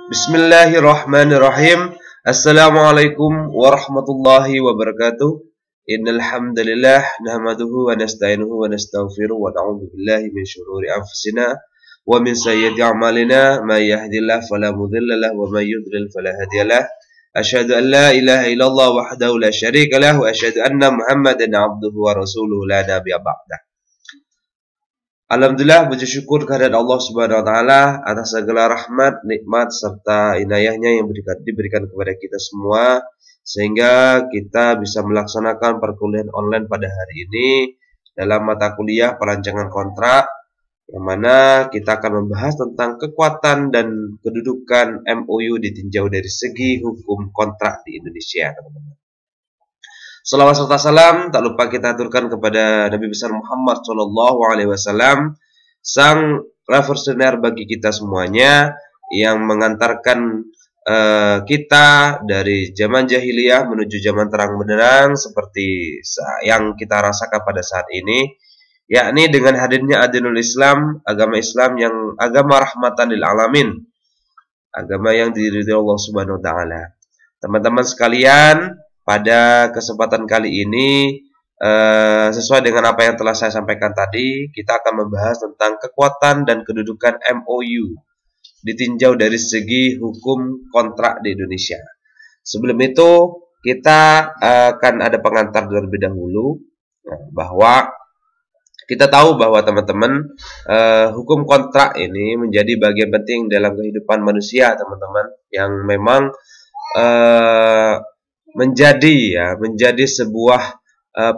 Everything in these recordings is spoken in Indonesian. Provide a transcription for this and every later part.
Bismillahirrahmanirrahim. Assalamualaikum warahmatullahi wabarakatuh. Innal hamdalillah nahmaduhu wa nasta'inuhu wa nastaghfiruh wa na'udzu billahi min syururi anfusina wa min sayyiati a'malina may yahdihillahu fala mudilla lahu wa may yudlil fala hadiyalah. Asyhadu an la ilaha illallah wahdahu la syarika lahu wa asyhadu anna Muhammadan 'abduhu wa rasuluhu la nabiyya ba'dah. Alhamdulillah, puji syukur kehadirat Allah Subhanahu wa taala atas segala rahmat, nikmat serta inayahnya yang diberikan kepada kita semua sehingga kita bisa melaksanakan perkuliahan online pada hari ini dalam mata kuliah perancangan kontrak, yang mana kita akan membahas tentang kekuatan dan kedudukan MOU ditinjau dari segi hukum kontrak di Indonesia, teman-teman. Salawat serta salam tak lupa kita aturkan kepada Nabi besar Muhammad SAW, sang revolusioner bagi kita semuanya, yang mengantarkan kita dari zaman jahiliyah menuju zaman terang benderang seperti yang kita rasakan pada saat ini, yakni dengan hadirnya Adinul Islam, agama Islam yang agama rahmatan lil alamin, agama yang diridhoi Allah Subhanahu wa taala. Teman-teman sekalian, pada kesempatan kali ini, sesuai dengan apa yang telah saya sampaikan tadi, kita akan membahas tentang kekuatan dan kedudukan MOU ditinjau dari segi hukum kontrak di Indonesia. Sebelum itu, kita akan ada pengantar terlebih dahulu, bahwa kita tahu bahwa teman-teman, hukum kontrak ini menjadi bagian penting dalam kehidupan manusia, teman-teman, yang memang menjadi sebuah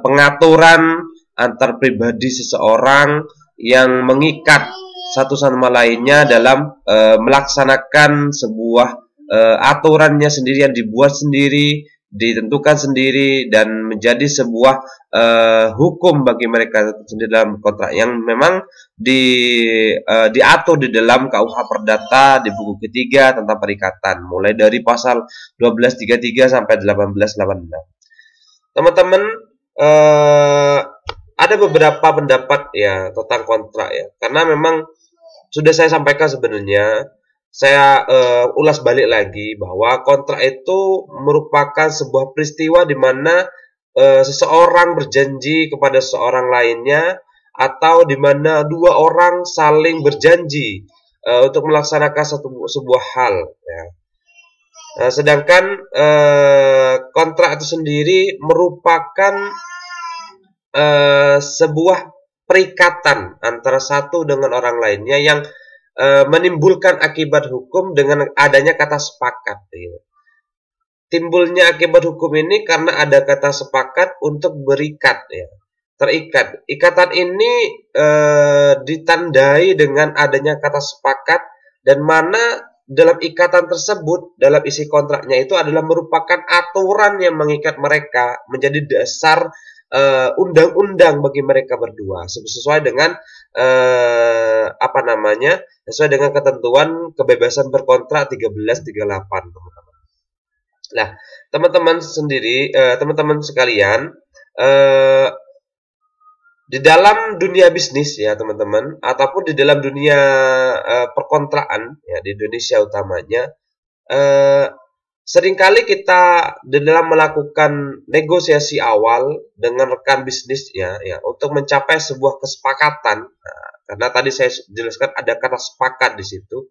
pengaturan antar pribadi seseorang yang mengikat satu sama lainnya dalam melaksanakan sebuah aturannya sendiri yang dibuat sendiri, ditentukan sendiri, dan menjadi sebuah hukum bagi mereka sendiri dalam kontrak yang memang diatur di dalam KUH Perdata di buku ketiga tentang perikatan, mulai dari pasal 1233 sampai 1886. Teman-teman, ada beberapa pendapat ya tentang kontrak ya, karena memang sudah saya sampaikan sebenarnya. Saya ulas balik lagi bahwa kontrak itu merupakan sebuah peristiwa di mana seseorang berjanji kepada seorang lainnya, atau di mana dua orang saling berjanji untuk melaksanakan sebuah hal. Ya. Sedangkan kontrak itu sendiri merupakan sebuah perikatan antara satu dengan orang lainnya yang menimbulkan akibat hukum dengan adanya kata sepakat. Ya. Timbulnya akibat hukum ini karena ada kata sepakat untuk berikat, ya, terikat. Ikatan ini ditandai dengan adanya kata sepakat, dan mana dalam ikatan tersebut, dalam isi kontraknya itu adalah merupakan aturan yang mengikat mereka, menjadi dasar undang-undang bagi mereka berdua, sesuai dengan sesuai dengan ketentuan kebebasan berkontrak 1338, teman-teman. Nah, teman-teman sendiri, teman-teman sekalian, di dalam dunia bisnis ya teman-teman, ataupun di dalam dunia perkontrakan ya di Indonesia utamanya, seringkali kita di dalam melakukan negosiasi awal dengan rekan bisnisnya ya untuk mencapai sebuah kesepakatan. Nah, karena tadi saya jelaskan ada kata sepakat di situ.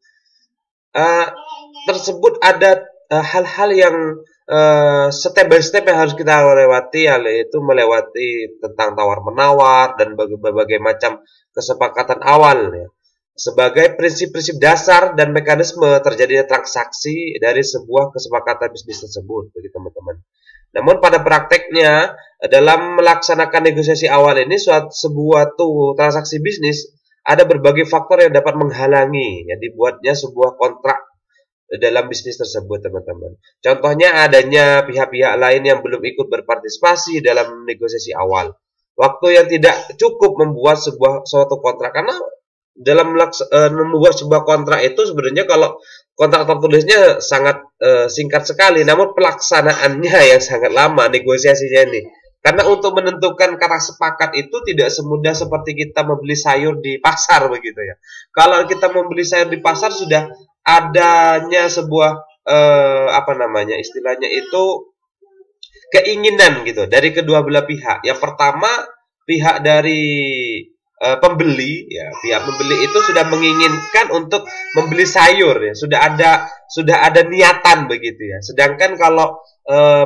Tersebut ada hal-hal yang step by step yang harus kita lewati, yaitu melewati tentang tawar-menawar dan berbagai macam kesepakatan awal ya, sebagai prinsip-prinsip dasar dan mekanisme terjadinya transaksi dari sebuah kesepakatan bisnis tersebut, bagi teman-teman. Namun pada prakteknya dalam melaksanakan negosiasi awal ini, sebuah transaksi bisnis, ada berbagai faktor yang dapat menghalangi ya dibuatnya sebuah kontrak dalam bisnis tersebut, teman-teman. Contohnya adanya pihak-pihak lain yang belum ikut berpartisipasi dalam negosiasi awal. Waktu yang tidak cukup membuat suatu kontrak, karena dalam membuat sebuah kontrak itu sebenarnya kalau kontrak tertulisnya sangat singkat sekali, namun pelaksanaannya yang sangat lama negosiasinya ini. Karena untuk menentukan kata sepakat itu tidak semudah seperti kita membeli sayur di pasar begitu ya. Kalau kita membeli sayur di pasar sudah adanya sebuah apa namanya istilahnya itu keinginan gitu dari kedua belah pihak. Yang pertama, pihak dari pembeli ya, pihak pembeli itu sudah menginginkan untuk membeli sayur ya, sudah ada niatan begitu ya. Sedangkan kalau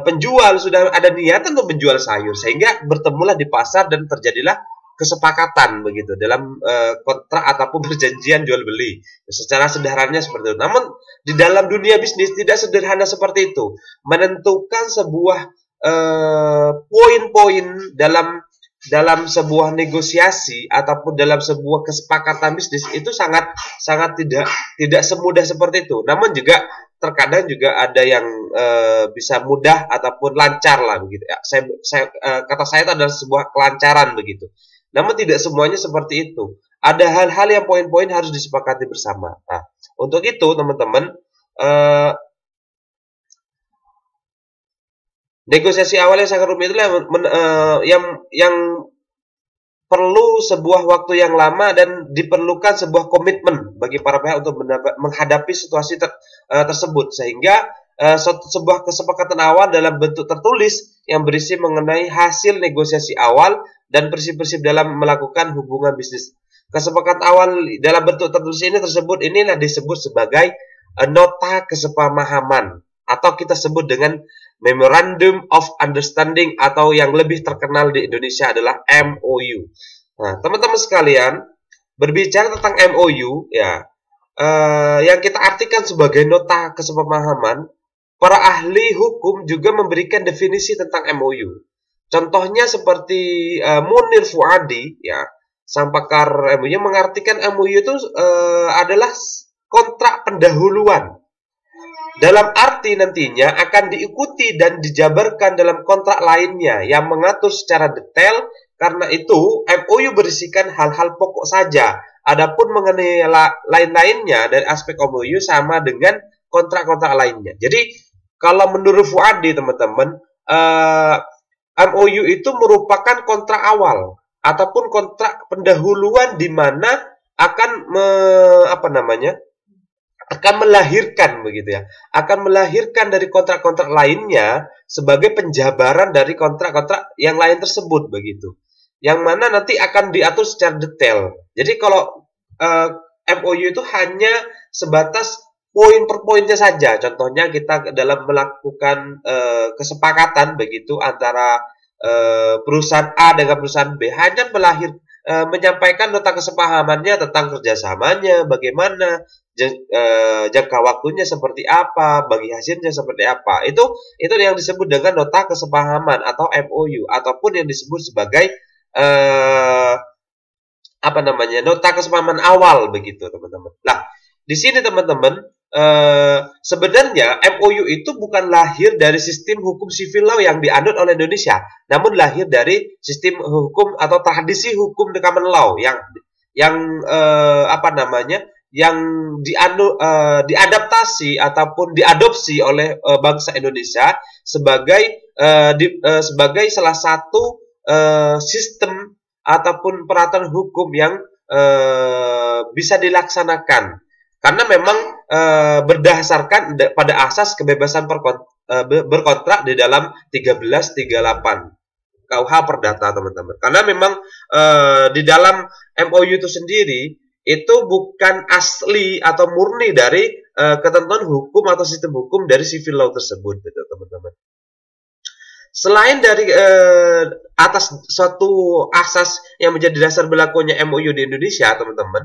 penjual sudah ada niatan untuk menjual sayur, sehingga bertemulah di pasar dan terjadilah kesepakatan begitu dalam kontrak ataupun perjanjian jual beli. Secara sederhananya seperti itu. Namun di dalam dunia bisnis tidak sederhana seperti itu. Menentukan sebuah poin-poin dalam sebuah negosiasi ataupun dalam sebuah kesepakatan bisnis itu sangat tidak semudah seperti itu. Namun juga terkadang juga ada yang bisa mudah ataupun lancar lah begitu ya. Kata saya itu adalah sebuah kelancaran begitu. Namun tidak semuanya seperti itu. Ada hal-hal yang poin-poin harus disepakati bersama. Nah, untuk itu teman-teman, negosiasi awal yang sangat rumit itulah yang perlu sebuah waktu yang lama dan diperlukan sebuah komitmen bagi para pihak untuk menghadapi situasi tersebut, sehingga sebuah kesepakatan awal dalam bentuk tertulis yang berisi mengenai hasil negosiasi awal dan prinsip-prinsip dalam melakukan hubungan bisnis. Kesepakatan awal dalam bentuk tertulis inilah disebut sebagai nota kesepamahaman, atau kita sebut dengan Memorandum of Understanding, atau yang lebih terkenal di Indonesia adalah MOU. Nah, teman-teman sekalian, berbicara tentang MOU ya, yang kita artikan sebagai nota kesepamahaman, para ahli hukum juga memberikan definisi tentang MOU. Contohnya seperti Munir Fuadi ya, sang pakar MOU mengartikan MOU itu adalah kontrak pendahuluan. Dalam arti nantinya akan diikuti dan dijabarkan dalam kontrak lainnya yang mengatur secara detail. Karena itu MOU berisikan hal-hal pokok saja. Adapun mengenai lain-lainnya dari aspek MOU sama dengan kontrak-kontrak lainnya. Jadi kalau menurut Fuadi teman-teman, MOU itu merupakan kontrak awal ataupun kontrak pendahuluan di mana akan akan melahirkan begitu ya, akan melahirkan dari kontrak-kontrak lainnya sebagai penjabaran dari kontrak-kontrak yang lain tersebut begitu, yang mana nanti akan diatur secara detail. Jadi kalau MOU itu hanya sebatas poin per poinnya saja. Contohnya kita dalam melakukan kesepakatan begitu antara perusahaan A dengan perusahaan B, hanya menyampaikan nota kesepahamannya tentang kerjasamanya, bagaimana jangka waktunya seperti apa, bagi hasilnya seperti apa. Itu yang disebut dengan nota kesepahaman atau MOU, ataupun yang disebut sebagai nota kesepahaman awal begitu teman-teman. Nah, di sini teman-teman, sebenarnya MOU itu bukan lahir dari sistem hukum civil law yang dianut oleh Indonesia, namun lahir dari sistem hukum atau tradisi hukum the common law yang diadaptasi ataupun diadopsi oleh bangsa Indonesia sebagai salah satu sistem ataupun peraturan hukum yang bisa dilaksanakan. Karena memang berdasarkan pada asas kebebasan berkontrak di dalam 1338 KUH Perdata teman-teman. Karena memang di dalam MOU itu sendiri itu bukan asli atau murni dari ketentuan hukum atau sistem hukum dari civil law tersebut gitu teman-teman. Selain dari atas suatu asas yang menjadi dasar berlakunya MOU di Indonesia teman-teman,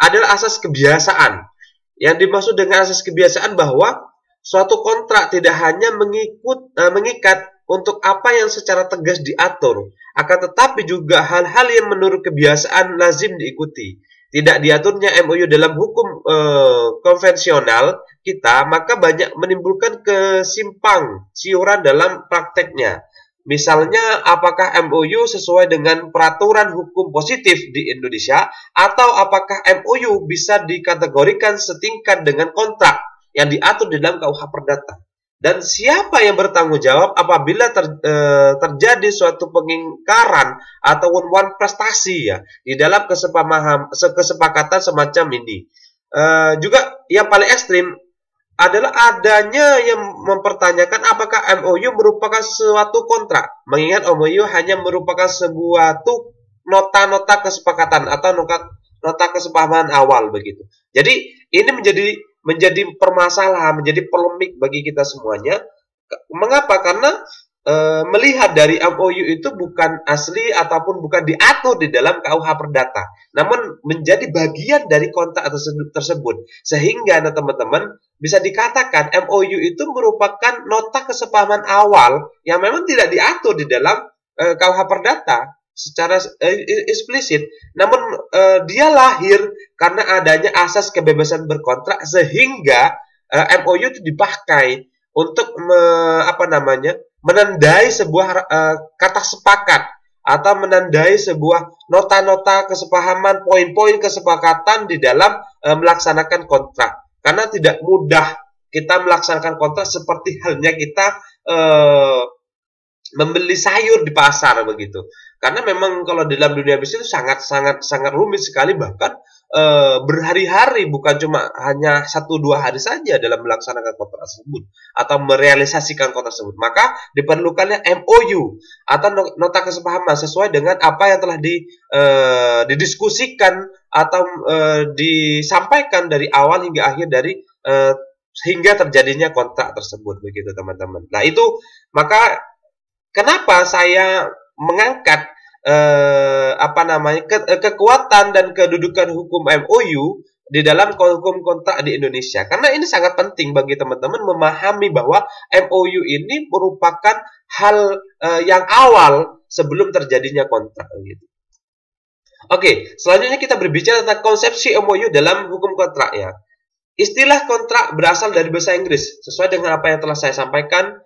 adalah asas kebiasaan. Yang dimaksud dengan asas kebiasaan bahwa suatu kontrak tidak hanya mengikat untuk apa yang secara tegas diatur, akan tetapi juga hal-hal yang menurut kebiasaan lazim diikuti. Tidak diaturnya MOU dalam hukum konvensional kita, maka banyak menimbulkan kesimpang siuran dalam prakteknya. Misalnya, apakah MOU sesuai dengan peraturan hukum positif di Indonesia, atau apakah MOU bisa dikategorikan setingkat dengan kontrak yang diatur di dalam KUH Perdata. Dan siapa yang bertanggung jawab apabila terjadi suatu pengingkaran atau one prestasi ya di dalam kesepakatan semacam ini. juga yang paling ekstrim adalah adanya yang mempertanyakan apakah MOU merupakan suatu kontrak. Mengingat MOU hanya merupakan sebuah nota-nota kesepakatan atau nota kesepahaman awal begitu. Jadi ini menjadi permasalahan, menjadi polemik bagi kita semuanya. Mengapa? Karena melihat dari MOU itu bukan asli ataupun bukan diatur di dalam KUH Perdata, namun menjadi bagian dari kontrak tersebut. Sehingga teman-teman bisa dikatakan MOU itu merupakan nota kesepahaman awal yang memang tidak diatur di dalam KUH Perdata secara eksplisit, namun dia lahir karena adanya asas kebebasan berkontrak, sehingga MOU itu dipakai untuk menandai sebuah kata sepakat atau menandai sebuah nota-nota kesepahaman, poin-poin kesepakatan di dalam melaksanakan kontrak. Karena tidak mudah kita melaksanakan kontrak seperti halnya kita membeli sayur di pasar begitu. Karena memang kalau dalam dunia bisnis itu sangat rumit sekali, bahkan berhari-hari, bukan cuma hanya 1-2 hari saja dalam melaksanakan kontrak tersebut atau merealisasikan kontrak tersebut. Maka diperlukannya MOU atau nota kesepahaman sesuai dengan apa yang telah didiskusikan atau disampaikan dari awal hingga akhir dari hingga terjadinya kontrak tersebut begitu teman-teman. Nah itu maka kenapa saya mengangkat kekuatan dan kedudukan hukum MOU di dalam hukum kontrak di Indonesia? Karena ini sangat penting bagi teman-teman memahami bahwa MOU ini merupakan hal yang awal sebelum terjadinya kontrak gitu. Oke, selanjutnya kita berbicara tentang konsepsi MOU dalam hukum kontrak ya. Istilah kontrak berasal dari bahasa Inggris sesuai dengan apa yang telah saya sampaikan,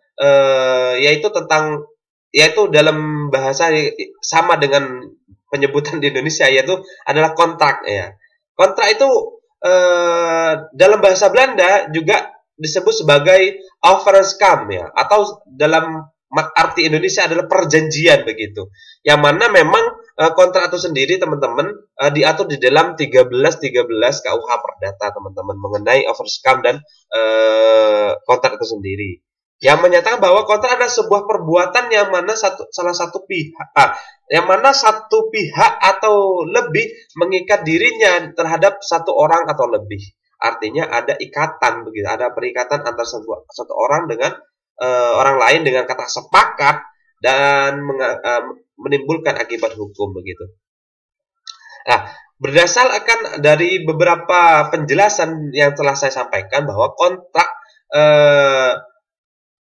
yaitu dalam bahasa sama dengan penyebutan di Indonesia, yaitu adalah kontrak ya. Kontrak itu dalam bahasa Belanda juga disebut sebagai overeenkomst ya, atau dalam arti Indonesia adalah perjanjian begitu. Yang mana memang kontrak itu sendiri teman-teman diatur di dalam 1313 KUH Perdata teman-teman mengenai overeenkomst dan kontrak itu sendiri, yang menyatakan bahwa kontrak adalah sebuah perbuatan yang mana salah satu pihak atau lebih mengikat dirinya terhadap satu orang atau lebih. Artinya ada ikatan begitu, ada perikatan antara satu orang dengan orang lain dengan kata sepakat dan menimbulkan akibat hukum begitu. Nah, berdasarkan dari beberapa penjelasan yang telah saya sampaikan bahwa kontrak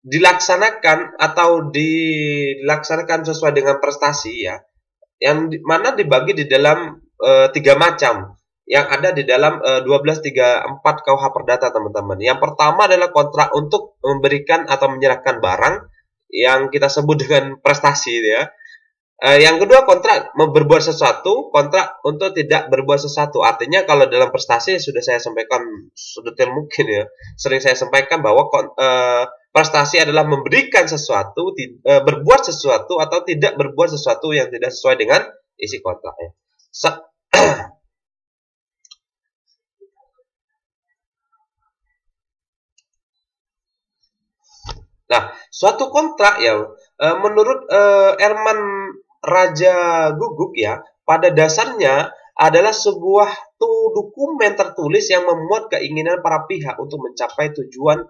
dilaksanakan sesuai dengan prestasi ya, yang mana dibagi di dalam 3 macam yang ada di dalam 1234 KUH Perdata teman-teman. Yang pertama adalah kontrak untuk memberikan atau menyerahkan barang yang kita sebut dengan prestasi ya. Yang kedua kontrak berbuat sesuatu, kontrak untuk tidak berbuat sesuatu. Artinya kalau dalam prestasi sudah saya sampaikan sedetail mungkin ya, sering saya sampaikan bahwa prestasi adalah memberikan sesuatu, berbuat sesuatu atau tidak berbuat sesuatu yang tidak sesuai dengan isi kontraknya. Nah, suatu kontrak ya, menurut Herman Raja Guguk ya, pada dasarnya adalah sebuah dokumen tertulis yang memuat keinginan para pihak untuk mencapai tujuan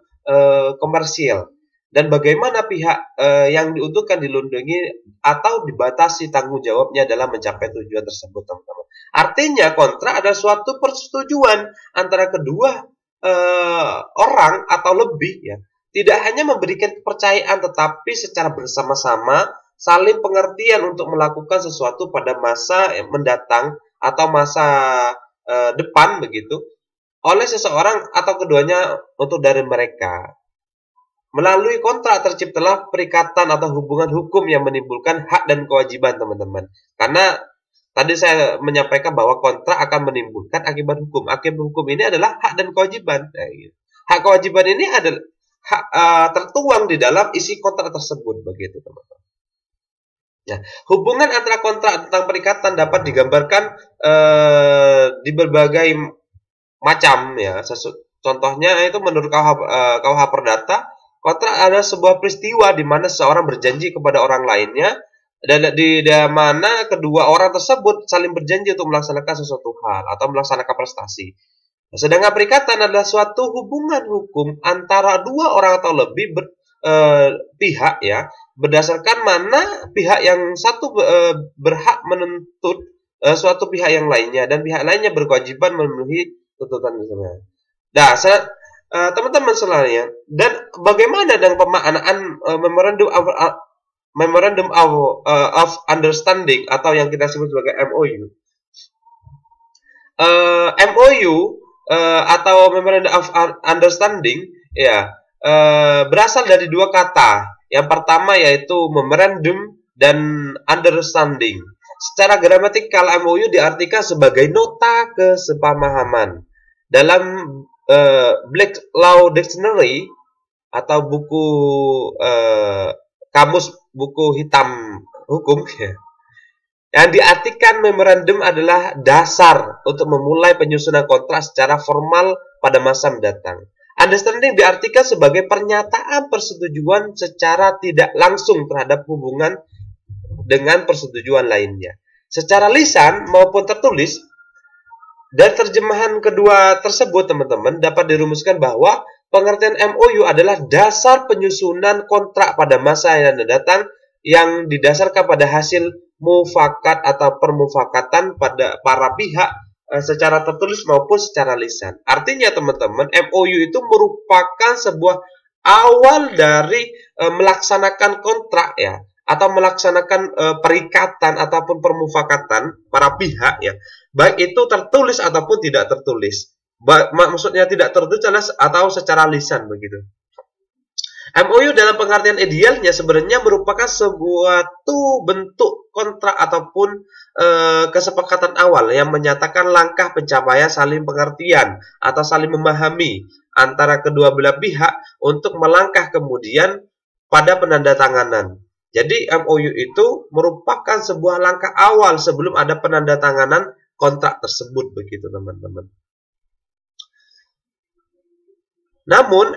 komersial dan bagaimana pihak yang diuntungkan dilindungi atau dibatasi tanggung jawabnya dalam mencapai tujuan tersebut teman-teman. Artinya kontrak adalah suatu persetujuan antara kedua orang atau lebih ya, tidak hanya memberikan kepercayaan tetapi secara bersama-sama saling pengertian untuk melakukan sesuatu pada masa mendatang atau masa depan begitu oleh seseorang atau keduanya untuk dari mereka. Melalui kontrak terciptalah perikatan atau hubungan hukum yang menimbulkan hak dan kewajiban teman-teman. Karena tadi saya menyampaikan bahwa kontrak akan menimbulkan akibat hukum. Akibat hukum ini adalah hak dan kewajiban. Nah, gitu. Hak kewajiban ini adalah tertuang di dalam isi kontrak tersebut begitu teman-teman. Ya, hubungan antara kontrak tentang perikatan dapat digambarkan di berbagai macam ya. Contohnya itu menurut KUH Perdata, kontrak adalah sebuah peristiwa di mana seseorang berjanji kepada orang lainnya dan di mana kedua orang tersebut saling berjanji untuk melaksanakan sesuatu hal atau melaksanakan prestasi. Sedangkan perikatan adalah suatu hubungan hukum antara dua orang atau lebih pihak ya, berdasarkan mana pihak yang satu berhak menuntut suatu pihak yang lainnya dan pihak lainnya berkewajiban memenuhi tuntutan tersebut. Nah, teman-teman selanjutnya, dan bagaimana dengan pemaknaan Memorandum of Understanding atau yang kita sebut sebagai MOU? MOU atau Memorandum of Understanding ya berasal dari dua kata. Yang pertama yaitu memorandum dan understanding. Secara gramatikal, MOU diartikan sebagai nota kesepahaman. Dalam Black Law Dictionary atau buku kamus buku hitam hukum ya, yang diartikan memorandum adalah dasar untuk memulai penyusunan kontrak secara formal pada masa mendatang. Understanding diartikan sebagai pernyataan persetujuan secara tidak langsung terhadap hubungan dengan persetujuan lainnya. Secara lisan maupun tertulis, dan terjemahan kedua tersebut teman-teman dapat dirumuskan bahwa pengertian MOU adalah dasar penyusunan kontrak pada masa yang datang yang didasarkan pada hasil mufakat atau permufakatan pada para pihak secara tertulis maupun secara lisan. Artinya teman-teman, MOU itu merupakan sebuah awal dari melaksanakan kontrak ya, atau melaksanakan perikatan ataupun permufakatan para pihak ya, baik itu tertulis ataupun tidak tertulis. Maksudnya tidak tertulis atau secara lisan begitu. MOU dalam pengertian idealnya sebenarnya merupakan suatu bentuk kontrak ataupun kesepakatan awal yang menyatakan langkah pencapaian saling pengertian atau saling memahami antara kedua belah pihak untuk melangkah kemudian pada penandatanganan. Jadi MOU itu merupakan sebuah langkah awal sebelum ada penandatanganan kontrak tersebut begitu teman-teman. Namun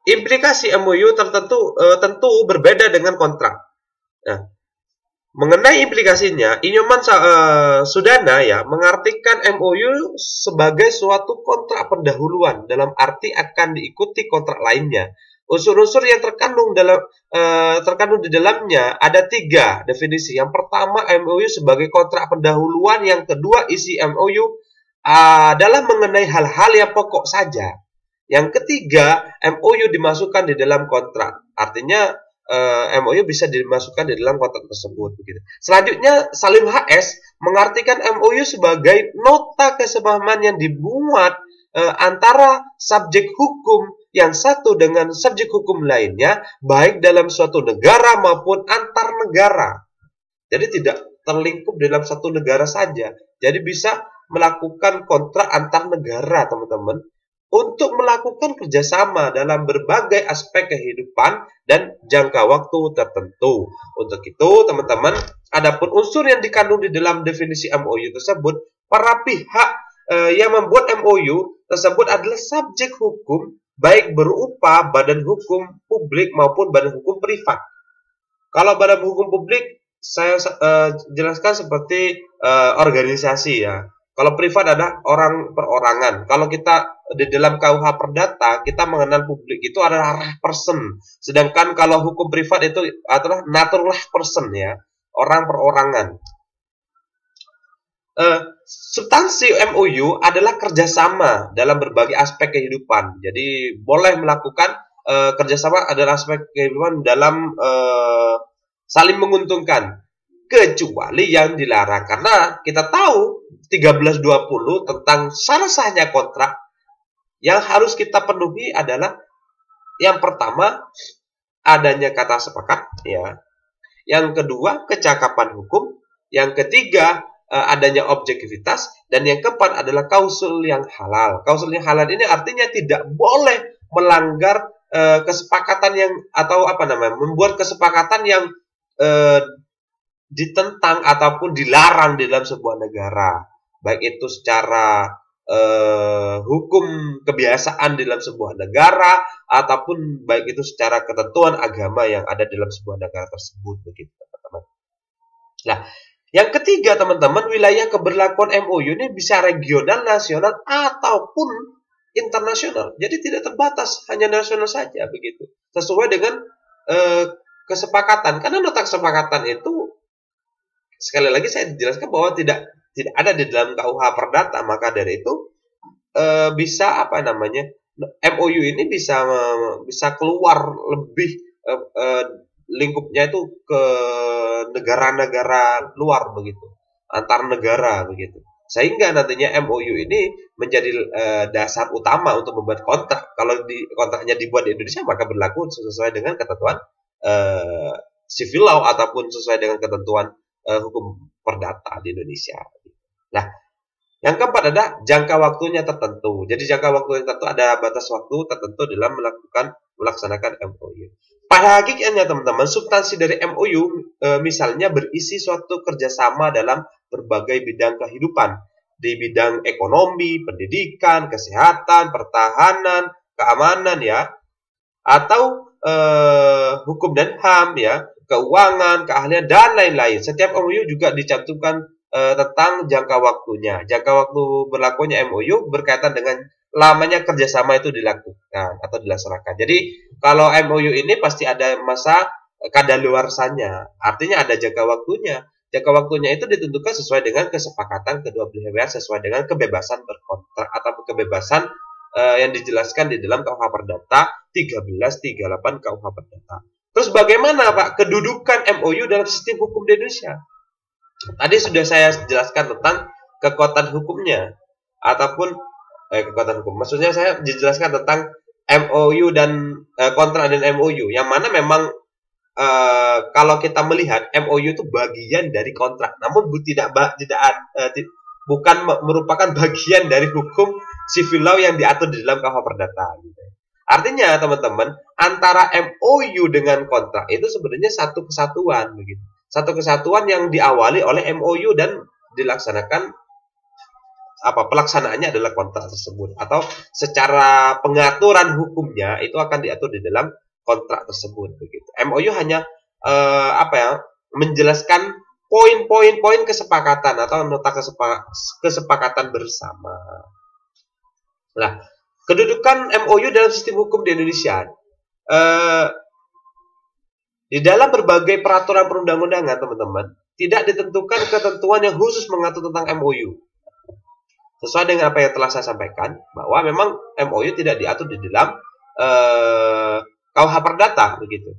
implikasi MOU tentu berbeda dengan kontrak. Nah, mengenai implikasinya, Inyoman Sudana ya mengartikan MOU sebagai suatu kontrak pendahuluan dalam arti akan diikuti kontrak lainnya. Unsur-unsur yang terkandung di dalamnya ada 3 definisi. Yang pertama, MOU sebagai kontrak pendahuluan. Yang kedua, isi MOU adalah mengenai hal-hal yang pokok saja. Yang ketiga, MOU dimasukkan di dalam kontrak. Artinya MOU bisa dimasukkan di dalam kontrak tersebut begitu. Selanjutnya, Salim HS mengartikan MOU sebagai nota kesepahaman yang dibuat antara subjek hukum yang satu dengan subjek hukum lainnya, baik dalam suatu negara maupun antar negara. Jadi tidak terlingkup dalam satu negara saja. Jadi bisa melakukan kontrak antar negara, teman-teman, untuk melakukan kerjasama dalam berbagai aspek kehidupan dan jangka waktu tertentu. Untuk itu, teman-teman, adapun unsur yang dikandung di dalam definisi MOU tersebut, para pihak yang membuat MOU tersebut adalah subjek hukum, baik berupa badan hukum publik maupun badan hukum privat. Kalau badan hukum publik, saya jelaskan seperti organisasi ya. Kalau privat adalah orang perorangan. Kalau kita di dalam KUH Perdata, kita mengenal publik itu adalah person. Sedangkan kalau hukum privat itu adalah natural person ya, orang perorangan. Substansi MOU adalah kerjasama dalam berbagai aspek kehidupan. Jadi boleh melakukan kerjasama adalah aspek kehidupan dalam saling menguntungkan, kecuali yang dilarang. Karena kita tahu 1320 tentang sah-sahnya kontrak yang harus kita penuhi adalah yang pertama adanya kata sepakat ya. Yang kedua kecakapan hukum, yang ketiga adanya objektivitas, dan yang keempat adalah klausul yang halal. Klausul yang halal ini artinya tidak boleh melanggar kesepakatan yang atau membuat kesepakatan yang ditentang ataupun dilarang di dalam sebuah negara, baik itu secara hukum kebiasaan dalam sebuah negara, ataupun baik itu secara ketentuan agama yang ada dalam sebuah negara tersebut, begitu teman-teman. Nah, yang ketiga teman-teman, wilayah keberlakuan MOU ini bisa regional, nasional, ataupun internasional. Jadi tidak terbatas hanya nasional saja, begitu. Sesuai dengan kesepakatan. Karena nota kesepakatan itu, sekali lagi saya jelaskan bahwa tidak ada di dalam KUH Perdata. Maka dari itu bisa MOU ini bisa keluar lebih lingkupnya itu ke negara-negara luar, begitu, antar negara, begitu, sehingga nantinya MOU ini menjadi dasar utama untuk membuat kontrak. Kalau kontraknya dibuat di Indonesia, maka berlaku sesuai dengan ketentuan civil law ataupun sesuai dengan ketentuan hukum perdata di Indonesia. Nah, yang keempat ada jangka waktunya tertentu. Jadi jangka waktu tertentu, ada batas waktu tertentu dalam melaksanakan MOU. Pada hakikatnya teman-teman, substansi dari MOU misalnya berisi suatu kerjasama dalam berbagai bidang kehidupan, di bidang ekonomi, pendidikan, kesehatan, pertahanan, keamanan, ya, atau hukum dan HAM, ya, keuangan, keahlian, dan lain-lain. Setiap MOU juga dicantumkan tentang jangka waktunya. Jangka waktu berlakunya MOU berkaitan dengan lamanya kerjasama itu dilakukan atau dilaksanakan. Jadi kalau MOU ini pasti ada masa kadaluarsanya, artinya ada jangka waktunya. Jangka waktunya itu ditentukan sesuai dengan kesepakatan kedua belah pihak, sesuai dengan kebebasan berkontrak atau kebebasan yang dijelaskan di dalam KUH Perdata 1338 KUH Perdata. Terus bagaimana Pak kedudukan MOU dalam sistem hukum di Indonesia? Tadi sudah saya jelaskan tentang kekuatan hukumnya ataupun kekuatan hukum. Maksudnya saya jelaskan tentang MOU dan kontrak dan MOU, yang mana memang kalau kita melihat MOU itu bagian dari kontrak, namun bukan merupakan bagian dari hukum civil law yang diatur di dalam KUH Perdata. Artinya teman-teman, antara MOU dengan kontrak itu sebenarnya satu kesatuan, begitu. Satu kesatuan yang diawali oleh MOU dan dilaksanakan pelaksanaannya adalah kontrak tersebut, atau secara pengaturan hukumnya itu akan diatur di dalam kontrak tersebut, begitu. MOU hanya menjelaskan poin-poin kesepakatan atau nota kesepakatan bersama. Nah, kedudukan MOU dalam sistem hukum di Indonesia, di dalam berbagai peraturan perundang-undangan, teman-teman, tidak ditentukan ketentuan yang khusus mengatur tentang MOU. Sesuai dengan apa yang telah saya sampaikan, bahwa memang MOU tidak diatur di dalam KUH Perdata, begitu.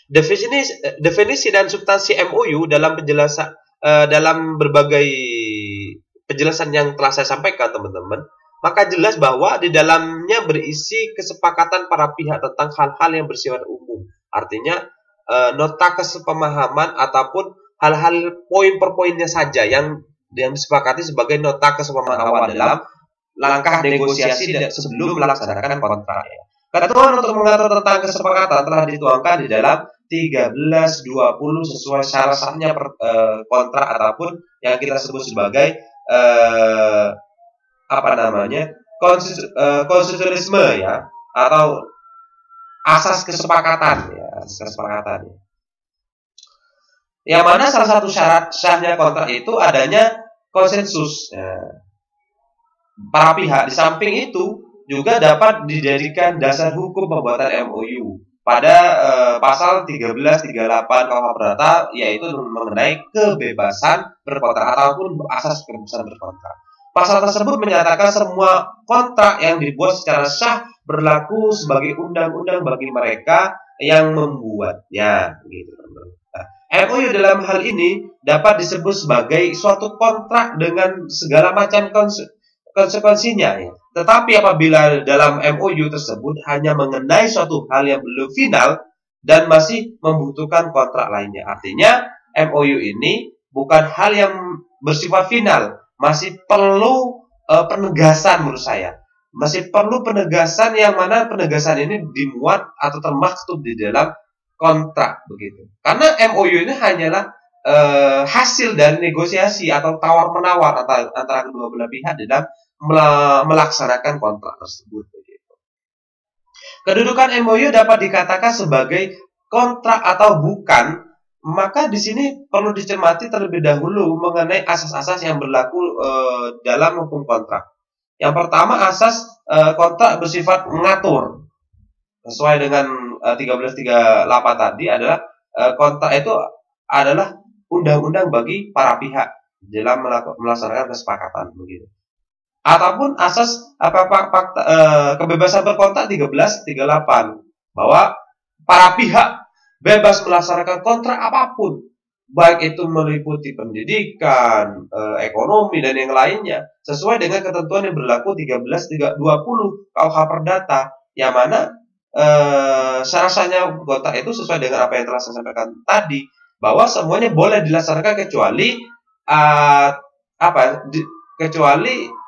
Definisi dan substansi MOU dalam dalam berbagai penjelasan yang telah saya sampaikan, teman-teman, maka jelas bahwa di dalamnya berisi kesepakatan para pihak tentang hal-hal yang bersifat umum. Artinya nota kesepemahaman ataupun hal-hal poin per poinnya saja yang disepakati sebagai nota kesepemahaman dalam langkah negosiasi sebelum melaksanakan kontrak. Ketentuan untuk mengatur tentang kesepakatan telah dituangkan di dalam 1320 sesuai syarat-syaratnya kontrak ataupun yang kita sebut sebagai konstitusionalisme, ya, atau asas kesepakatan, ya, yang mana salah satu syarat sahnya kontrak itu adanya konsensus, ya, para pihak. Di samping itu juga dapat dijadikan dasar hukum pembuatan MOU pada pasal 1338 KUH Perdata, yaitu mengenai kebebasan berkontrak ataupun asas kebebasan berkontrak. Pasal tersebut menyatakan semua kontrak yang dibuat secara sah berlaku sebagai undang-undang bagi mereka yang membuatnya, gitu. Nah, MOU dalam hal ini dapat disebut sebagai suatu kontrak dengan segala macam konsekuensinya, ya. Tetapi apabila dalam MOU tersebut hanya mengenai suatu hal yang belum final dan masih membutuhkan kontrak lainnya, artinya MOU ini bukan hal yang bersifat final, masih perlu penegasan. Menurut saya masih perlu penegasan, yang mana penegasan ini dimuat atau termaktub di dalam kontrak, begitu. Karena MOU ini hanyalah hasil dari negosiasi atau tawar-menawar antara kedua belah pihak dalam melaksanakan kontrak tersebut. Kedudukan MOU dapat dikatakan sebagai kontrak atau bukan, maka di sini perlu dicermati terlebih dahulu mengenai asas-asas yang berlaku dalam hukum kontrak. Yang pertama, asas kontrak bersifat mengatur. Sesuai dengan 1338 tadi adalah kontrak itu adalah undang-undang bagi para pihak dalam melaksanakan kesepakatan begitu. Ataupun asas kebebasan berkontrak 1338 bahwa para pihak bebas melaksanakan kontrak apapun, baik itu meliputi pendidikan, ekonomi dan yang lainnya, sesuai dengan ketentuan yang berlaku 1320 KUH Perdata, yang mana syarat-syaratnya kontrak itu sesuai dengan apa yang telah saya sampaikan tadi, bahwa semuanya boleh dilaksanakan kecuali kecuali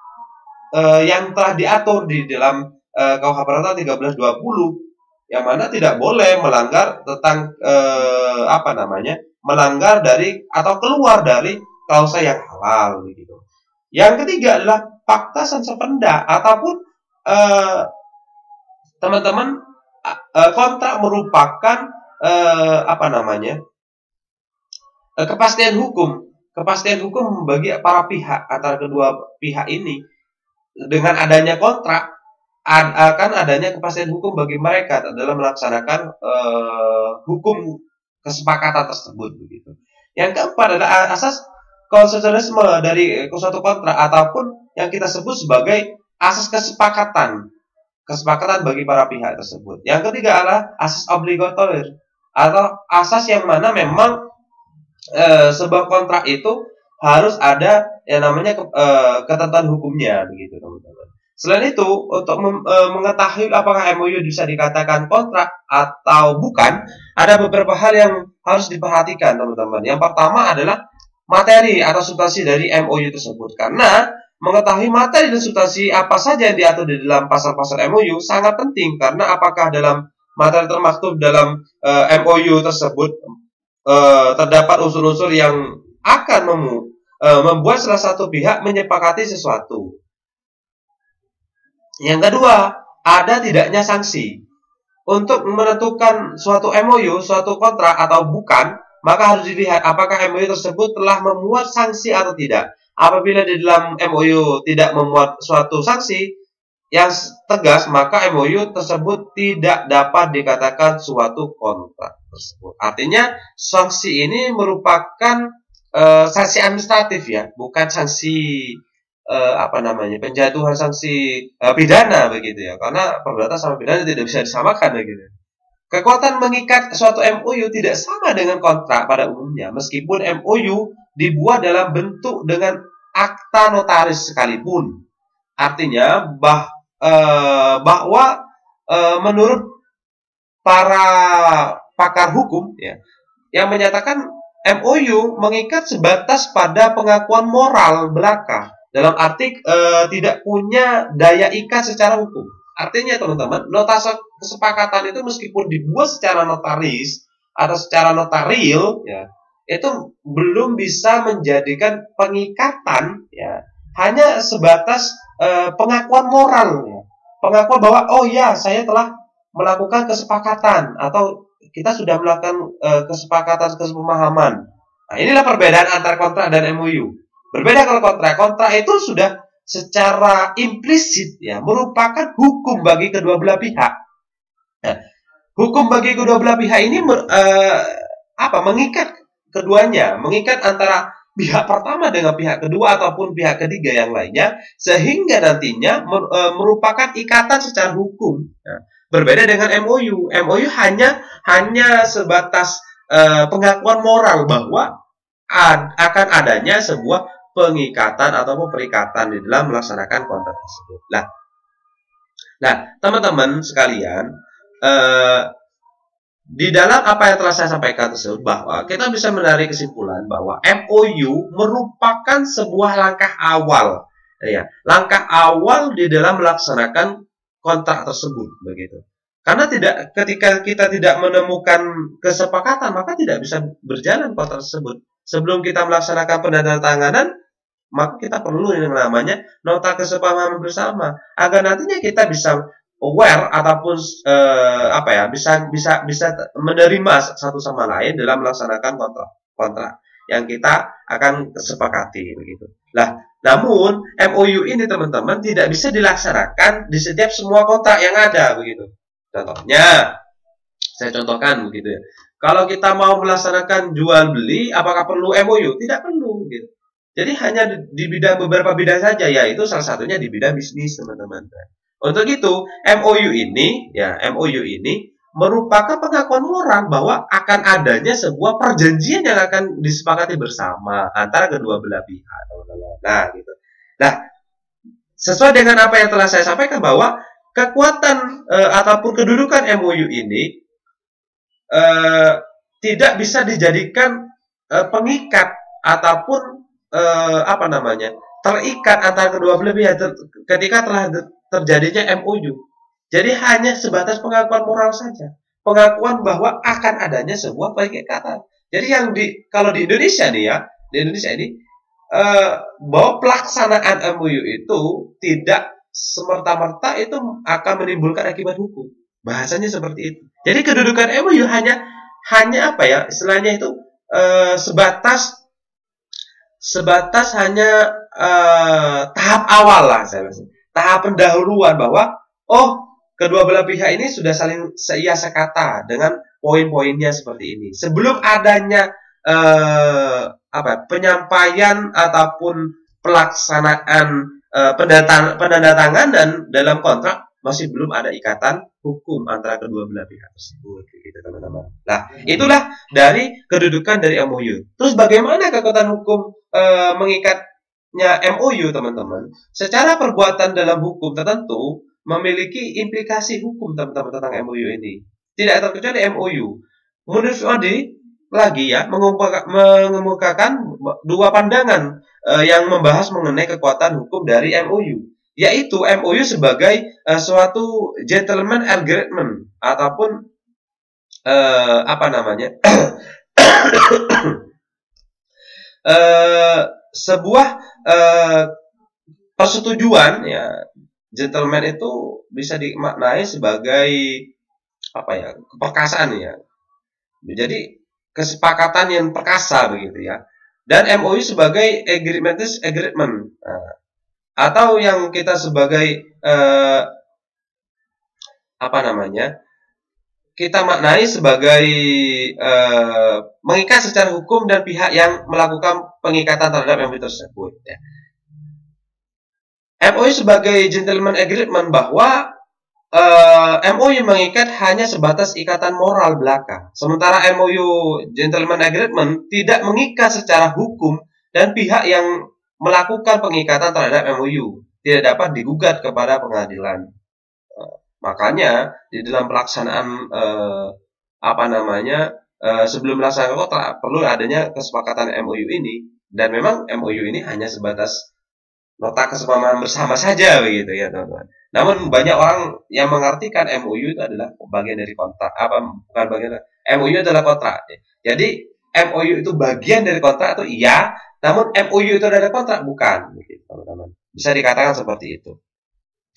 yang telah diatur di dalam KUH Perdata 1320, yang mana tidak boleh melanggar tentang melanggar dari atau keluar dari klausa yang halal begitu. Yang ketiga adalah fakta sensopenda ataupun teman-teman kontrak merupakan kepastian hukum bagi para pihak antara kedua pihak ini. Dengan adanya kontrak akan adanya kepastian hukum bagi mereka dalam melaksanakan hukum kesepakatan tersebut begitu. Yang keempat adalah asas konsensualisme dari suatu kontrak ataupun yang kita sebut sebagai asas kesepakatan bagi para pihak tersebut. Yang ketiga adalah asas obligator atau asas yang mana memang sebuah kontrak itu harus ada yang namanya ketentuan hukumnya begitu teman-teman. Selain itu, untuk mengetahui apakah MOU bisa dikatakan kontrak atau bukan, ada beberapa hal yang harus diperhatikan teman-teman. Yang pertama adalah materi atau substansi dari MOU tersebut, karena mengetahui materi dan substansi apa saja yang diatur di dalam pasal-pasal MOU sangat penting, karena apakah dalam materi termaktub dalam MOU tersebut terdapat unsur-unsur yang akan membuat salah satu pihak menyepakati sesuatu. Yang kedua, ada tidaknya sanksi. Untuk menentukan suatu MOU, suatu kontrak atau bukan, maka harus dilihat apakah MOU tersebut telah memuat sanksi atau tidak. Apabila di dalam MOU tidak memuat suatu sanksi yang tegas, maka MOU tersebut tidak dapat dikatakan suatu kontrak tersebut. Artinya, sanksi ini merupakan sanksi administratif ya, bukan sanksi penjatuhan sanksi pidana begitu ya, karena perdata sama pidana tidak bisa disamakan begitu. Kekuatan mengikat suatu MOU tidak sama dengan kontrak pada umumnya, meskipun MOU dibuat dalam bentuk dengan akta notaris sekalipun. Artinya bahwa menurut para pakar hukum ya, yang menyatakan MOU mengikat sebatas pada pengakuan moral belaka, dalam arti tidak punya daya ikat secara hukum. Artinya teman-teman, nota kesepakatan itu meskipun dibuat secara notaris atau secara notarial ya, itu belum bisa menjadikan pengikatan ya, hanya sebatas pengakuan moral ya. Pengakuan bahwa oh ya, saya telah melakukan kesepakatan atau kita sudah melakukan kesepakatan kesepemahaman. Nah, inilah perbedaan antara kontrak dan MOU. Berbeda kalau kontrak itu sudah secara implisit ya merupakan hukum bagi kedua belah pihak. Nah, hukum bagi kedua belah pihak ini mengikat keduanya, mengikat antara pihak pertama dengan pihak kedua ataupun pihak ketiga yang lainnya, sehingga nantinya merupakan ikatan secara hukum. Nah, berbeda dengan MOU. MOU hanya sebatas pengakuan moral bahwa akan adanya sebuah pengikatan ataupun perikatan di dalam melaksanakan kontrak tersebut. Nah, teman-teman sekalian, di dalam apa yang telah saya sampaikan tersebut, bahwa kita bisa menarik kesimpulan bahwa MOU merupakan sebuah langkah awal, ya, langkah awal di dalam melaksanakan kontrak tersebut, begitu. Karena ketika kita tidak menemukan kesepakatan, maka tidak bisa berjalan kontrak tersebut. sebelum kita melaksanakan penandatanganan, maka kita perlu yang namanya nota kesepahaman bersama agar nantinya kita bisa aware ataupun bisa menerima satu sama lain dalam melaksanakan kontrak yang kita akan sepakati begitu. Lah, namun MOU ini teman-teman tidak bisa dilaksanakan di setiap semua kontrak yang ada begitu. Contohnya, saya contohkan begitu ya. Kalau kita mau melaksanakan jual beli, apakah perlu MOU? Tidak perlu gitu. Jadi hanya di bidang beberapa bidang saja, yaitu salah satunya di bidang bisnis, teman-teman. Untuk itu, MOU ini merupakan pengakuan moral bahwa akan adanya sebuah perjanjian yang akan disepakati bersama antara kedua belah pihak, teman-teman. Nah, gitu. Nah, sesuai dengan apa yang telah saya sampaikan bahwa kekuatan ataupun kedudukan MOU ini tidak bisa dijadikan pengikat ataupun terikat antara kedua belah pihak ketika telah terjadinya MOU. Jadi hanya sebatas pengakuan moral saja, pengakuan bahwa akan adanya sebuah pengikatan. Jadi kalau di Indonesia nih ya, di Indonesia ini bahwa pelaksanaan MOU itu tidak semerta-merta itu akan menimbulkan akibat hukum. Bahasanya seperti itu. Jadi kedudukan MOU hanya istilahnya itu sebatas hanya tahap awal lah, tahap pendahuluan bahwa kedua belah pihak ini sudah saling seia sekata dengan poin-poinnya seperti ini. Sebelum adanya penyampaian ataupun pelaksanaan penandatanganan dalam kontrak, masih belum ada ikatan hukum antara kedua belah pihak tersebut, gitu teman-teman. Nah, itulah dari kedudukan dari MOU. Terus bagaimana kekuatan hukum mengikatnya MOU, teman-teman? Secara perbuatan dalam hukum tertentu memiliki implikasi hukum, teman-teman, tentang MOU ini. Tidak terkecuali MOU. Menurut Odi lagi ya mengemukakan dua pandangan yang membahas mengenai kekuatan hukum dari MOU, yaitu MOU sebagai suatu gentleman agreement ataupun sebuah persetujuan ya. Gentleman itu bisa dimaknai sebagai keperkasaan ya. Jadi kesepakatan yang perkasa begitu ya. Dan MOU sebagai agreement. Atau yang kita sebagai kita maknai sebagai mengikat secara hukum dan pihak yang melakukan pengikatan terhadap MOU tersebut ya. MOU sebagai gentleman agreement bahwa MOU mengikat hanya sebatas ikatan moral belaka. Sementara MOU gentleman agreement tidak mengikat secara hukum dan pihak yang melakukan pengikatan terhadap MOU tidak dapat digugat kepada pengadilan. Makanya di dalam pelaksanaan sebelum melaksanakan kontrak perlu adanya kesepakatan MOU ini, dan memang MOU ini hanya sebatas nota kesepahaman bersama saja begitu ya, teman-teman. Namun banyak orang yang mengartikan MOU itu adalah bagian dari kontrak. Bukan bagian. MOU adalah kontrak. Jadi MOU itu bagian dari kontrak atau iya, namun MOU itu adalah kontrak bukan, begitu, teman-teman. Bisa dikatakan seperti itu.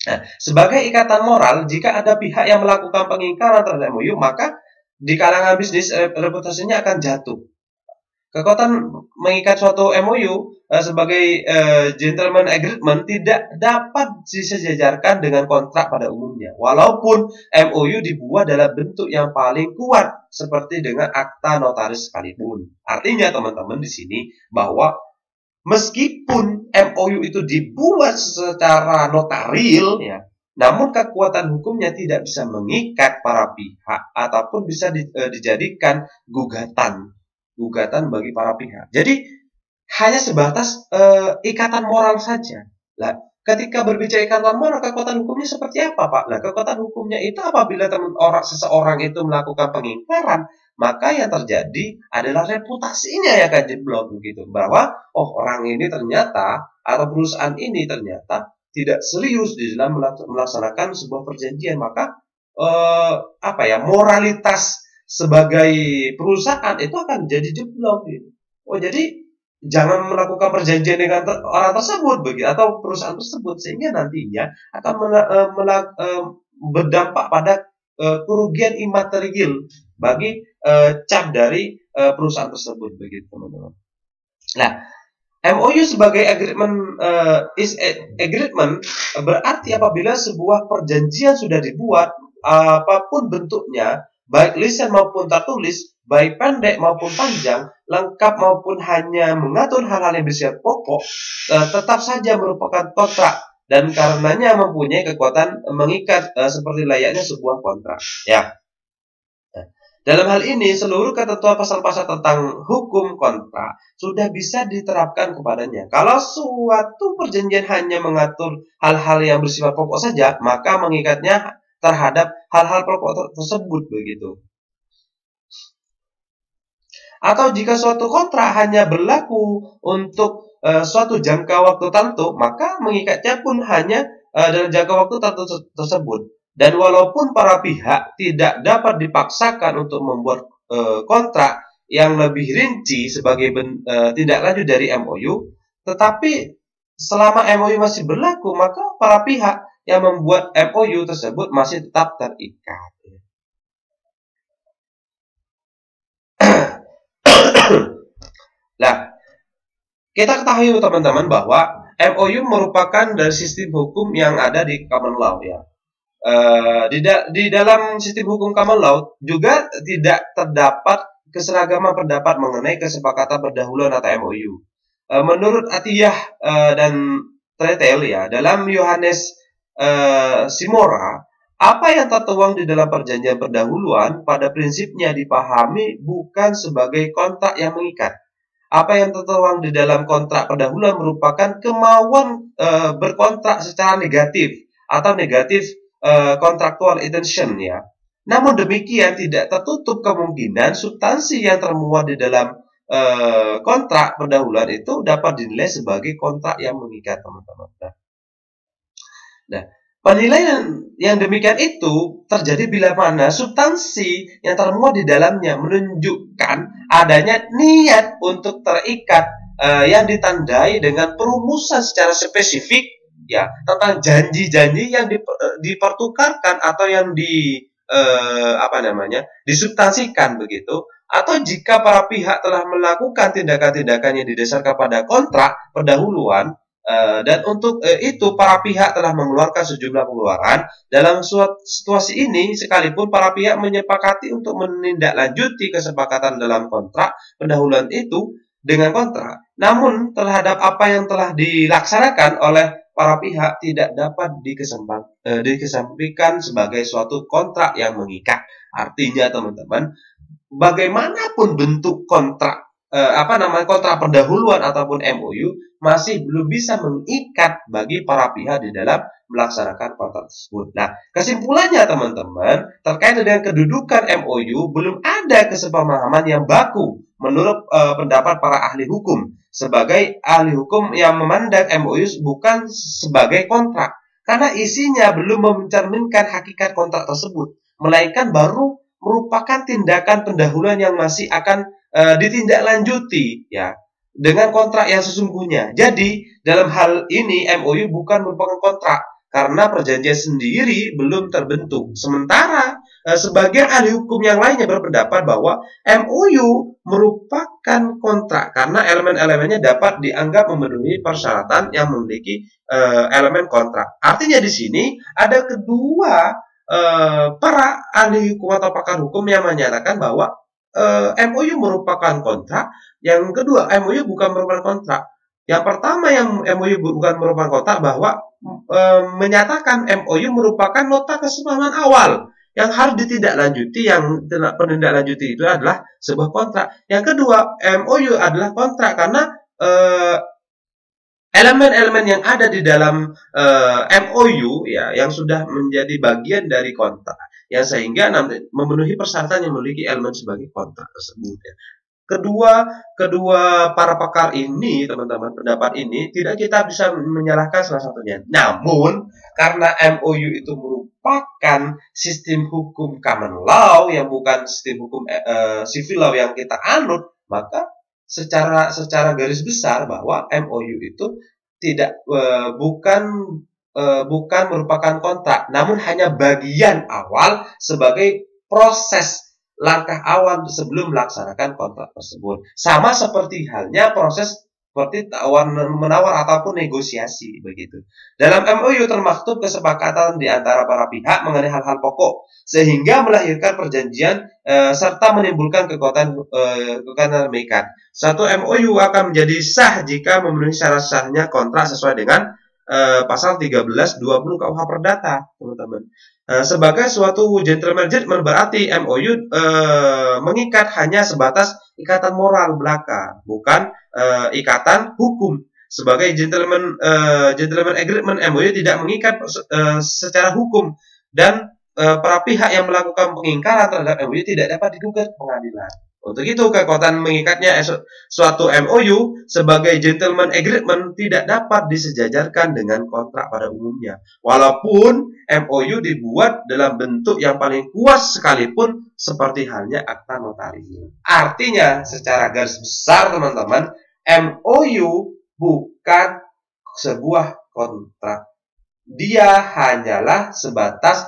Nah, sebagai ikatan moral, jika ada pihak yang melakukan pengingkaran terhadap MOU, maka di kalangan bisnis reputasinya akan jatuh. Kekuatan mengikat suatu MOU sebagai gentleman agreement tidak dapat disejajarkan dengan kontrak pada umumnya. Walaupun MOU dibuat dalam bentuk yang paling kuat seperti dengan akta notaris sekalipun. Artinya teman-teman di sini bahwa meskipun MOU itu dibuat secara notaril ya, namun kekuatan hukumnya tidak bisa mengikat para pihak ataupun bisa dijadikan gugatan bagi para pihak. Jadi hanya sebatas ikatan moral saja. Lah, ketika berbicara ikatan moral, kekuatan hukumnya seperti apa, Pak? Lah, kekuatan hukumnya itu apabila seseorang itu melakukan pengingkaran, maka yang terjadi adalah reputasinya yang akan jeblok begitu. Bahwa orang ini ternyata atau perusahaan ini ternyata tidak serius di dalam melaksanakan sebuah perjanjian, maka moralitas sebagai perusahaan itu akan jadi jeblok gitu. Oh, jadi jangan melakukan perjanjian dengan orang tersebut begitu atau perusahaan tersebut, sehingga nantinya akan berdampak pada kerugian imaterial bagi cap dari perusahaan tersebut begitu, teman-teman. Nah, MOU sebagai agreement agreement berarti apabila sebuah perjanjian sudah dibuat, apapun bentuknya, baik lisan maupun tertulis, baik pendek maupun panjang, lengkap maupun hanya mengatur hal-hal yang bersifat pokok, tetap saja merupakan kontrak dan karenanya mempunyai kekuatan mengikat seperti layaknya sebuah kontrak. Ya. Dalam hal ini, seluruh ketentuan pasal-pasal tentang hukum kontrak sudah bisa diterapkan kepadanya. Kalau suatu perjanjian hanya mengatur hal-hal yang bersifat pokok saja, maka mengikatnya terhadap hal-hal pokok tersebut begitu. Atau jika suatu kontrak hanya berlaku untuk suatu jangka waktu tertentu, maka mengikatnya pun hanya dalam jangka waktu tertentu tersebut. Dan walaupun para pihak tidak dapat dipaksakan untuk membuat kontrak yang lebih rinci sebagai tindak lanjut dari MOU, tetapi selama MOU masih berlaku, maka para pihak yang membuat MOU tersebut masih tetap terikat. Nah, kita ketahui teman-teman bahwa MOU merupakan dari sistem hukum yang ada di common law ya. Di dalam sistem hukum common law juga tidak terdapat keseragaman pendapat mengenai kesepakatan pendahuluan atau MOU. Menurut Atiyah dan Tretel ya, dalam Yohanes Simora, apa yang tertuang di dalam perjanjian pendahuluan pada prinsipnya dipahami bukan sebagai kontrak yang mengikat. Apa yang tertuang di dalam kontrak pendahuluan merupakan kemauan berkontrak secara negatif atau negatif contractual intention ya. Namun demikian tidak tertutup kemungkinan substansi yang termuat di dalam kontrak pendahuluan itu dapat dinilai sebagai kontrak yang mengikat, teman-teman. Nah, penilaian yang demikian itu terjadi bila mana substansi yang termuat di dalamnya menunjukkan adanya niat untuk terikat yang ditandai dengan perumusan secara spesifik ya tentang janji-janji yang dipertukarkan atau yang disubstansikan begitu, atau jika para pihak telah melakukan tindakan-tindakan yang didasarkan pada kontrak pendahuluan dan untuk itu para pihak telah mengeluarkan sejumlah pengeluaran. Dalam situasi ini sekalipun para pihak menyepakati untuk menindaklanjuti kesepakatan dalam kontrak pendahuluan itu dengan kontrak, namun terhadap apa yang telah dilaksanakan oleh para pihak tidak dapat dikesampingkan sebagai suatu kontrak yang mengikat. Artinya teman-teman, bagaimanapun bentuk kontrak kontrak pendahuluan ataupun MOU masih belum bisa mengikat bagi para pihak di dalam melaksanakan kontrak tersebut. Nah, kesimpulannya teman-teman, terkait dengan kedudukan MOU belum ada kesepakaman yang baku menurut pendapat para ahli hukum. Sebagai ahli hukum yang memandang MOU bukan sebagai kontrak karena isinya belum mencerminkan hakikat kontrak tersebut, melainkan baru merupakan tindakan pendahuluan yang masih akan ditindaklanjuti ya dengan kontrak yang sesungguhnya. Jadi dalam hal ini MOU bukan merupakan kontrak karena perjanjian sendiri belum terbentuk. Sementara sebagian ahli hukum yang lainnya berpendapat bahwa MOU merupakan kontrak karena elemen-elemennya dapat dianggap memenuhi persyaratan yang memiliki elemen kontrak. Artinya di sini ada kedua para ahli hukum atau pakar hukum yang menyatakan bahwa MOU merupakan kontrak. Yang kedua, MOU bukan merupakan kontrak. Yang pertama yang MOU bukan merupakan kontrak bahwa menyatakan MOU merupakan nota kesepahaman awal yang harus ditindaklanjuti, yang penindaklanjuti itu adalah sebuah kontrak. Yang kedua, MOU adalah kontrak karena elemen-elemen yang ada di dalam MOU ya yang sudah menjadi bagian dari kontrak yang sehingga memenuhi persyaratan yang memiliki elemen sebagai kontrak tersebut ya. Kedua para pakar ini, teman-teman, pendapat ini tidak kita bisa menyalahkan salah satunya. Namun karena MOU itu merupakan sistem hukum common law yang bukan sistem hukum civil law yang kita anut, maka secara garis besar bahwa MOU itu tidak bukan merupakan kontrak, namun hanya bagian awal sebagai proses langkah awal sebelum melaksanakan kontrak tersebut. Sama seperti halnya proses seperti tawar-menawar ataupun negosiasi begitu. Dalam MOU termaktub kesepakatan di antara para pihak mengenai hal-hal pokok sehingga melahirkan perjanjian serta menimbulkan kekuatan mengikat. Suatu MOU akan menjadi sah jika memenuhi syarat sahnya kontrak sesuai dengan pasal 1320 KUH Perdata, teman-teman. Sebagai suatu gentleman agreement berarti MOU mengikat hanya sebatas ikatan moral belaka, bukan ikatan hukum. Sebagai gentleman agreement, MOU tidak mengikat secara hukum dan para pihak yang melakukan pengingkaran terhadap MOU tidak dapat digugat pengadilan. Untuk itu, kekuatan mengikatnya suatu MOU sebagai gentleman agreement tidak dapat disejajarkan dengan kontrak pada umumnya. Walaupun MOU dibuat dalam bentuk yang paling kuat sekalipun seperti halnya akta notarium. Artinya, secara garis besar teman-teman, MOU bukan sebuah kontrak. Dia hanyalah sebatas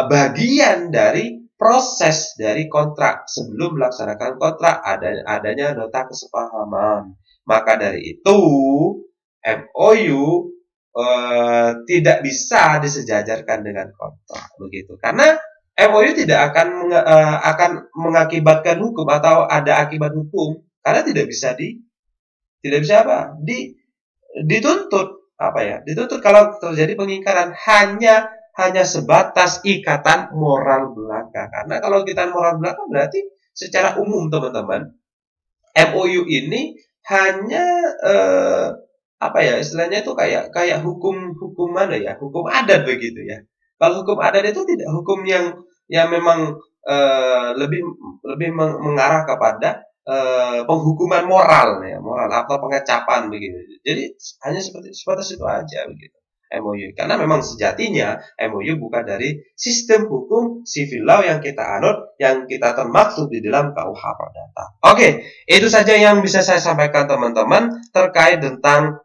bagian dari proses dari kontrak. Sebelum melaksanakan kontrak adanya nota kesepahaman. Maka dari itu MOU tidak bisa disejajarkan dengan kontrak begitu. Karena MOU tidak akan mengakibatkan hukum atau ada akibat hukum karena tidak bisa dituntut dituntut kalau terjadi pengingkaran hanya sebatas ikatan moral belaka. Karena kalau ikatan moral belaka berarti secara umum teman-teman MOU ini hanya istilahnya itu kayak hukum mana ya, hukum adat begitu ya. Kalau hukum adat itu tidak hukum yang memang lebih mengarah kepada penghukuman moral atau pengecapan begitu. Jadi hanya sebatas itu aja begitu. MOU, karena memang sejatinya MOU bukan dari sistem hukum civil law yang kita anut, yang kita termaktub di dalam KUH Perdata. Oke, itu saja yang bisa saya sampaikan teman-teman terkait tentang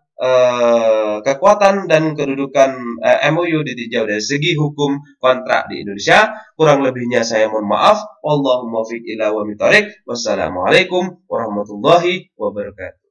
kekuatan dan kedudukan MOU ditinjau dari segi hukum kontrak di Indonesia. Kurang lebihnya saya mohon maaf. Wallahumma fiq ila wa mitariq. Wassalamualaikum warahmatullahi wabarakatuh.